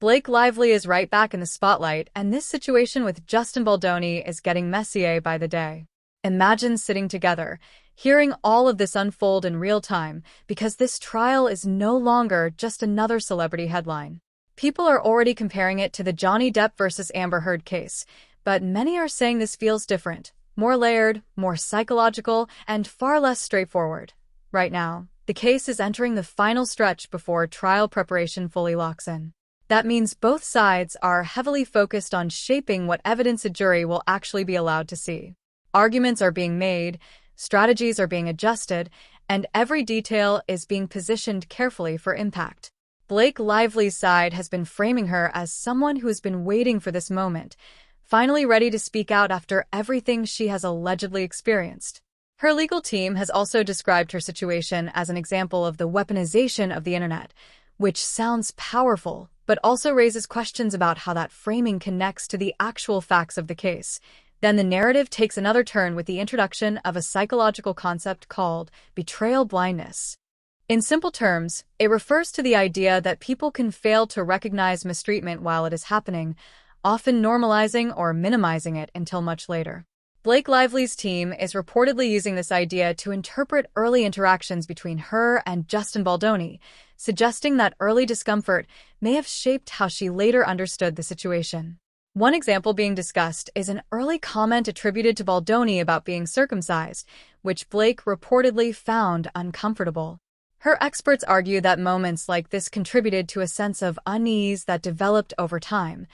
Blake Lively is right back in the spotlight, and this situation with Justin Baldoni is getting messier by the day. Imagine sitting together, hearing all of this unfold in real time, because this trial is no longer just another celebrity headline. People are already comparing it to the Johnny Depp versus Amber Heard case, but many are saying this feels different, more layered, more psychological, and far less straightforward. Right now, the case is entering the final stretch before trial preparation fully locks in. That means both sides are heavily focused on shaping what evidence a jury will actually be allowed to see. Arguments are being made, strategies are being adjusted, and every detail is being positioned carefully for impact. Blake Lively's side has been framing her as someone who has been waiting for this moment, finally ready to speak out after everything she has allegedly experienced. Her legal team has also described her situation as an example of the weaponization of the internet, which sounds powerful, but also raises questions about how that framing connects to the actual facts of the case. Then the narrative takes another turn with the introduction of a psychological concept called betrayal blindness. In simple terms, it refers to the idea that people can fail to recognize mistreatment while it is happening, often normalizing or minimizing it until much later. Blake Lively's team is reportedly using this idea to interpret early interactions between her and Justin Baldoni, suggesting that early discomfort may have shaped how she later understood the situation. One example being discussed is an early comment attributed to Baldoni about being circumcised, which Blake reportedly found uncomfortable. Her experts argue that moments like this contributed to a sense of unease that developed over time.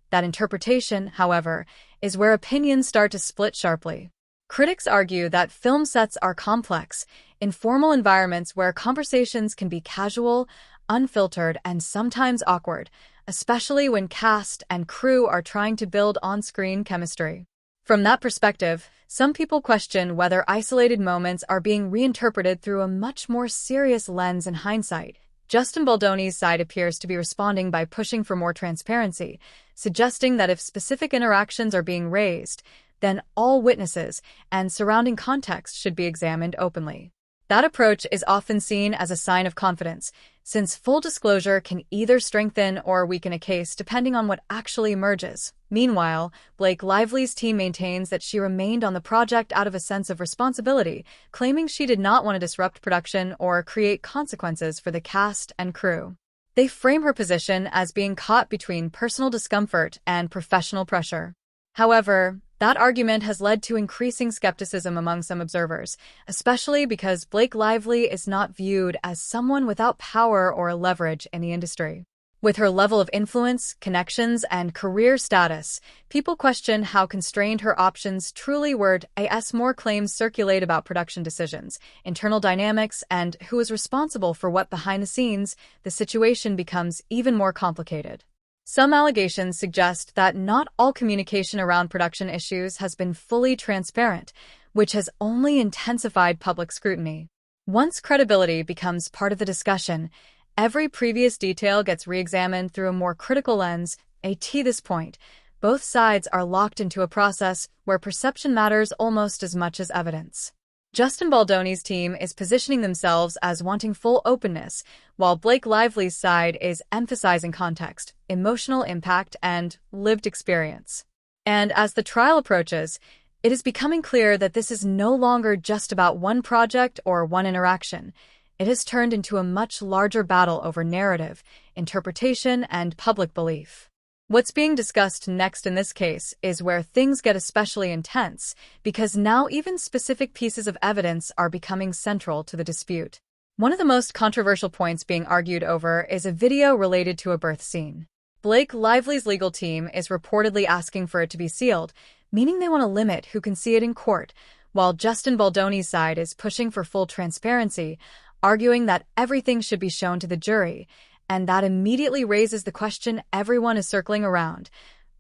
That interpretation, however, is where opinions start to split sharply. Critics argue that film sets are complex, informal environments where conversations can be casual, unfiltered, and sometimes awkward, especially when cast and crew are trying to build on-screen chemistry. From that perspective, some people question whether isolated moments are being reinterpreted through a much more serious lens in hindsight. Justin Baldoni's side appears to be responding by pushing for more transparency, suggesting that if specific interactions are being raised, then all witnesses and surrounding context should be examined openly. That approach is often seen as a sign of confidence, since full disclosure can either strengthen or weaken a case depending on what actually emerges. Meanwhile, Blake Lively's team maintains that she remained on the project out of a sense of responsibility, claiming she did not want to disrupt production or create consequences for the cast and crew. They frame her position as being caught between personal discomfort and professional pressure. However, that argument has led to increasing skepticism among some observers, especially because Blake Lively is not viewed as someone without power or leverage in the industry. With her level of influence, connections, and career status, people question how constrained her options truly were. As more claims circulate about production decisions, internal dynamics, and who is responsible for what behind the scenes, the situation becomes even more complicated. Some allegations suggest that not all communication around production issues has been fully transparent, which has only intensified public scrutiny. Once credibility becomes part of the discussion, every previous detail gets re-examined through a more critical lens. At this point, both sides are locked into a process where perception matters almost as much as evidence. Justin Baldoni's team is positioning themselves as wanting full openness, while Blake Lively's side is emphasizing context, emotional impact, and lived experience. And as the trial approaches, it is becoming clear that this is no longer just about one project or one interaction. It has turned into a much larger battle over narrative, interpretation, and public belief. What's being discussed next in this case is where things get especially intense, because now even specific pieces of evidence are becoming central to the dispute. One of the most controversial points being argued over is a video related to a birth scene. Blake Lively's legal team is reportedly asking for it to be sealed, meaning they want to limit who can see it in court, while Justin Baldoni's side is pushing for full transparency, arguing that everything should be shown to the jury. And that immediately raises the question everyone is circling around.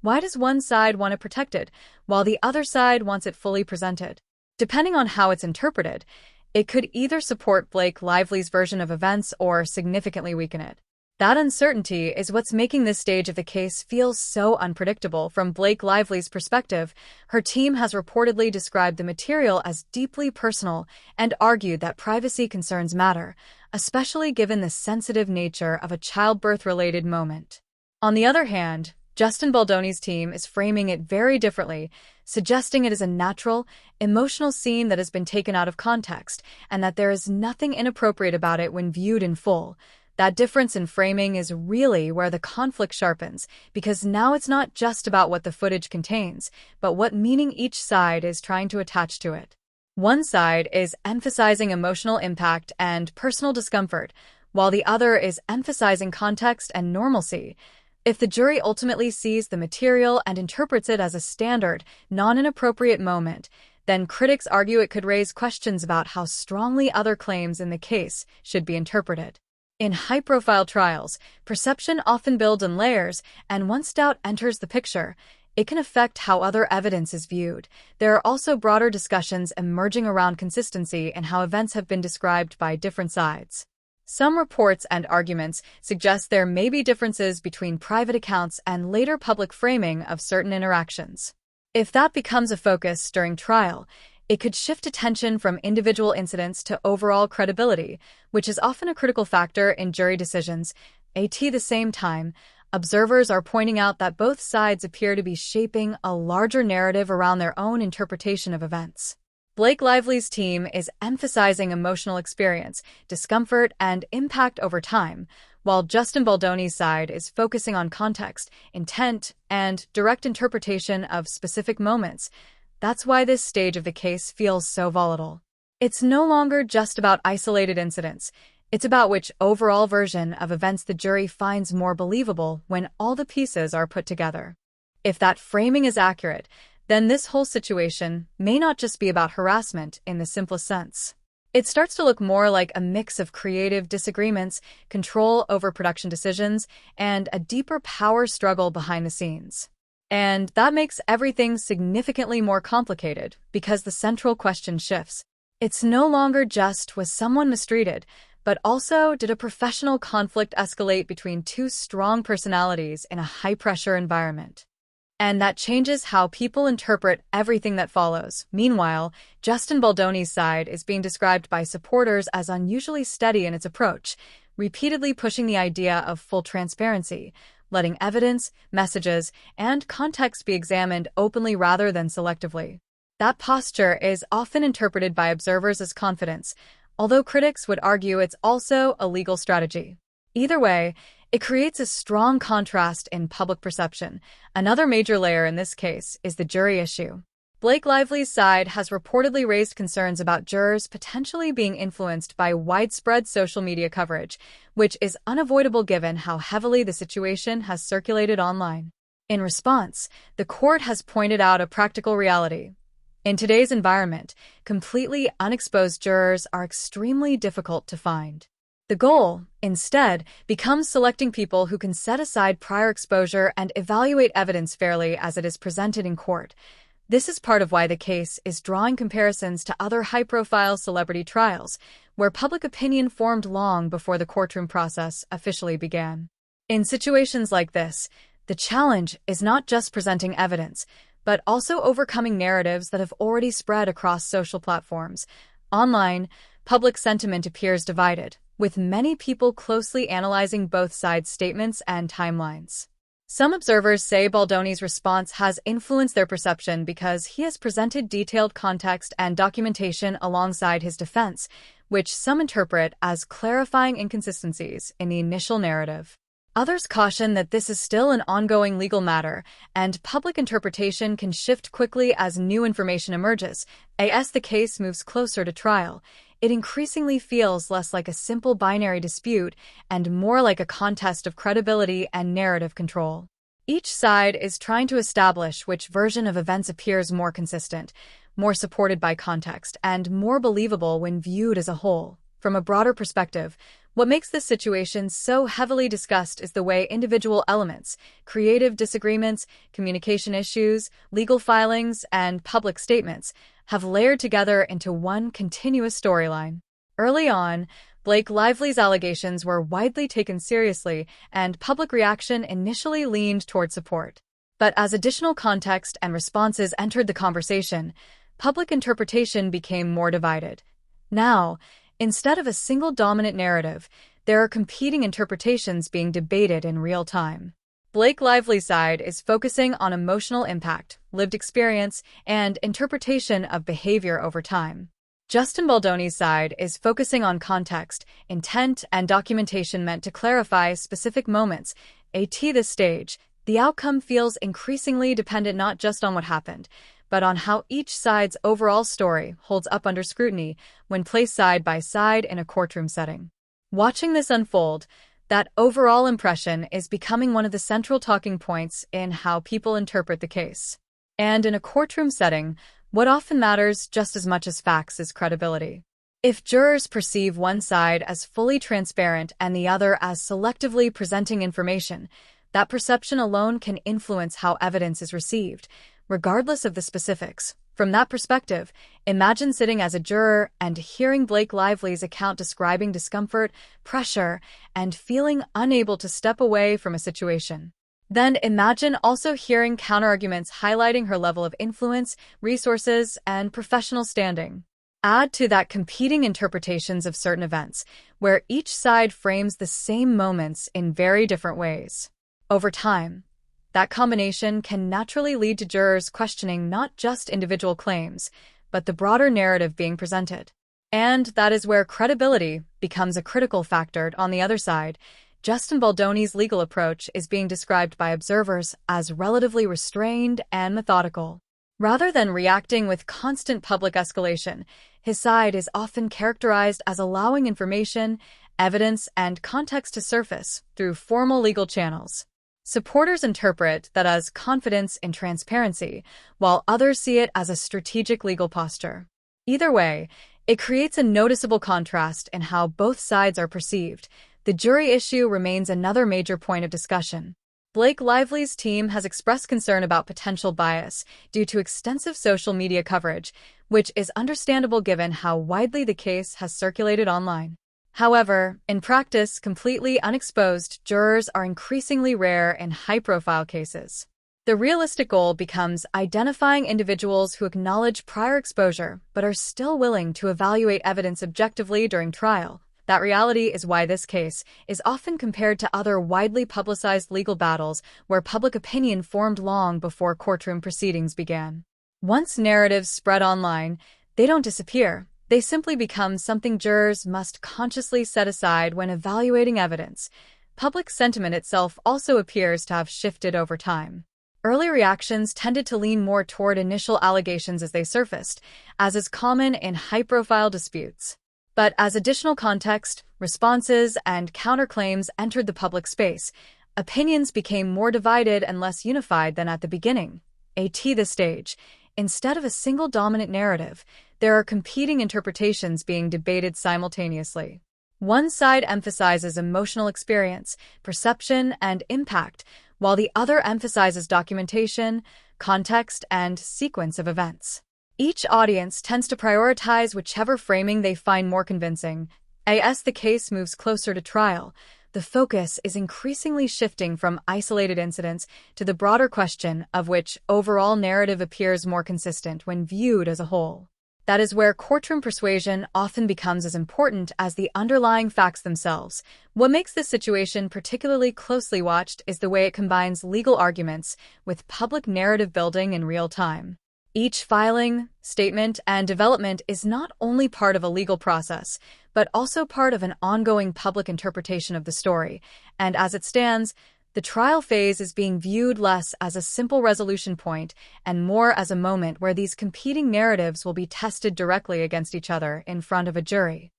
Why does one side want it protected, while the other side wants it fully presented? Depending on how it's interpreted, it could either support Blake Lively's version of events or significantly weaken it. That uncertainty is what's making this stage of the case feel so unpredictable. From Blake Lively's perspective, her team has reportedly described the material as deeply personal and argued that privacy concerns matter, especially given the sensitive nature of a childbirth-related moment. On the other hand, Justin Baldoni's team is framing it very differently, suggesting it is a natural, emotional scene that has been taken out of context, and that there is nothing inappropriate about it when viewed in full. That difference in framing is really where the conflict sharpens, because now it's not just about what the footage contains, but what meaning each side is trying to attach to it. One side is emphasizing emotional impact and personal discomfort, while the other is emphasizing context and normalcy. If the jury ultimately sees the material and interprets it as a standard, non-inappropriate moment, then critics argue it could raise questions about how strongly other claims in the case should be interpreted. In high-profile trials, perception often builds in layers, and once doubt enters the picture, it can affect how other evidence is viewed. There are also broader discussions emerging around consistency in how events have been described by different sides. Some reports and arguments suggest there may be differences between private accounts and later public framing of certain interactions. If that becomes a focus during trial, it could shift attention from individual incidents to overall credibility, which is often a critical factor in jury decisions. At the same time, observers are pointing out that both sides appear to be shaping a larger narrative around their own interpretation of events. Blakelively's team is emphasizing emotional experience, discomfort, and impact over time, while Justin Baldoni's side is focusing on context, intent, and direct interpretation of specific moments. That's why this stage of the case feels so volatile. It's no longer just about isolated incidents. It's about which overall version of events the jury finds more believable when all the pieces are put together. If that framing is accurate, then this whole situation may not just be about harassment in the simplest sense. It starts to look more like a mix of creative disagreements, control over production decisions, and a deeper power struggle behind the scenes. And that makes everything significantly more complicated because the central question shifts. It's no longer just was someone mistreated, but also did a professional conflict escalate between two strong personalities in a high-pressure environment? And that changes how people interpret everything that follows. Meanwhile, Justin Baldoni's side is being described by supporters as unusually steady in its approach, repeatedly pushing the idea of full transparency, letting evidence, messages, and context be examined openly rather than selectively. That posture is often interpreted by observers as confidence, although critics would argue it's also a legal strategy. Either way, it creates a strong contrast in public perception. Another major layer in this case is the jury issue. Blakelively's side has reportedly raised concerns about jurors potentially being influenced by widespread social media coverage, which is unavoidable given how heavily the situation has circulated online. In response, the court has pointed out a practical reality. In today's environment, completely unexposed jurors are extremely difficult to find. The goal, instead, becomes selecting people who can set aside prior exposure and evaluate evidence fairly as it is presented in court. This is part of why the case is drawing comparisons to other high-profile celebrity trials, where public opinion formed long before the courtroom process officially began. In situations like this, the challenge is not just presenting evidence, but also overcoming narratives that have already spread across social platforms. Online, public sentiment appears divided, with many people closely analyzing both sides' statements and timelines. Some observers say Baldoni's response has influenced their perception because he has presented detailed context and documentation alongside his defense, which some interpret as clarifying inconsistencies in the initial narrative. Others caution that this is still an ongoing legal matter, and public interpretation can shift quickly as new information emerges. As the case moves closer to trial, it increasingly feels less like a simple binary dispute and more like a contest of credibility and narrative control. Each side is trying to establish which version of events appears more consistent, more supported by context, and more believable when viewed as a whole. From a broader perspective, what makes this situation so heavily discussed is the way individual elements, creative disagreements, communication issues, legal filings, and public statements have layered together into one continuous storyline. Early on, Blakelively's allegations were widely taken seriously, and public reaction initially leaned toward support. But as additional context and responses entered the conversation, public interpretation became more divided. Now, instead of a single dominant narrative, there are competing interpretations being debated in real time. Blake Lively's side is focusing on emotional impact, lived experience, and interpretation of behavior over time. Justin Baldoni's side is focusing on context, intent, and documentation meant to clarify specific moments. At this stage, the outcome feels increasingly dependent not just on what happened, but on how each side's overall story holds up under scrutiny when placed side by side in a courtroom setting. Watching this unfold, that overall impression is becoming one of the central talking points in how people interpret the case. And in a courtroom setting, what often matters just as much as facts is credibility. If jurors perceive one side as fully transparent and the other as selectively presenting information, that perception alone can influence how evidence is received, regardless of the specifics. From that perspective, imagine sitting as a juror and hearing Blake Lively's account describing discomfort, pressure, and feeling unable to step away from a situation. Then imagine also hearing counterarguments highlighting her level of influence, resources, and professional standing. Add to that competing interpretations of certain events, where each side frames the same moments in very different ways. Over time, that combination can naturally lead to jurors questioning not just individual claims, but the broader narrative being presented. And that is where credibility becomes a critical factor. On the other side, Justin Baldoni's legal approach is being described by observers as relatively restrained and methodical. Rather than reacting with constant public escalation, his side is often characterized as allowing information, evidence, and context to surface through formal legal channels. Supporters interpret that as confidence in transparency, while others see it as a strategic legal posture. Either way, it creates a noticeable contrast in how both sides are perceived. The jury issue remains another major point of discussion. Blake Lively's team has expressed concern about potential bias due to extensive social media coverage, which is understandable given how widely the case has circulated online. However, in practice, completely unexposed jurors are increasingly rare in high-profile cases. The realistic goal becomes identifying individuals who acknowledge prior exposure but are still willing to evaluate evidence objectively during trial. That reality is why this case is often compared to other widely publicized legal battles where public opinion formed long before courtroom proceedings began. Once narratives spread online, they don't disappear. They simply become something jurors must consciously set aside when evaluating evidence. Public sentiment itself also appears to have shifted over time. Early reactions tended to lean more toward initial allegations as they surfaced, as is common in high-profile disputes. But as additional context, responses, and counterclaims entered the public space, opinions became more divided and less unified than at the beginning. At this stage, instead of a single dominant narrative, there are competing interpretations being debated simultaneously. One side emphasizes emotional experience, perception, and impact, while the other emphasizes documentation, context, and sequence of events. Each audience tends to prioritize whichever framing they find more convincing. As the case moves closer to trial, the focus is increasingly shifting from isolated incidents to the broader question of which overall narrative appears more consistent when viewed as a whole. That is where courtroom persuasion often becomes as important as the underlying facts themselves. What makes this situation particularly closely watched is the way it combines legal arguments with public narrative building in real time. Each filing, statement, and development is not only part of a legal process, but also part of an ongoing public interpretation of the story, and as it stands, the trial phase is being viewed less as a simple resolution point and more as a moment where these competing narratives will be tested directly against each other in front of a jury.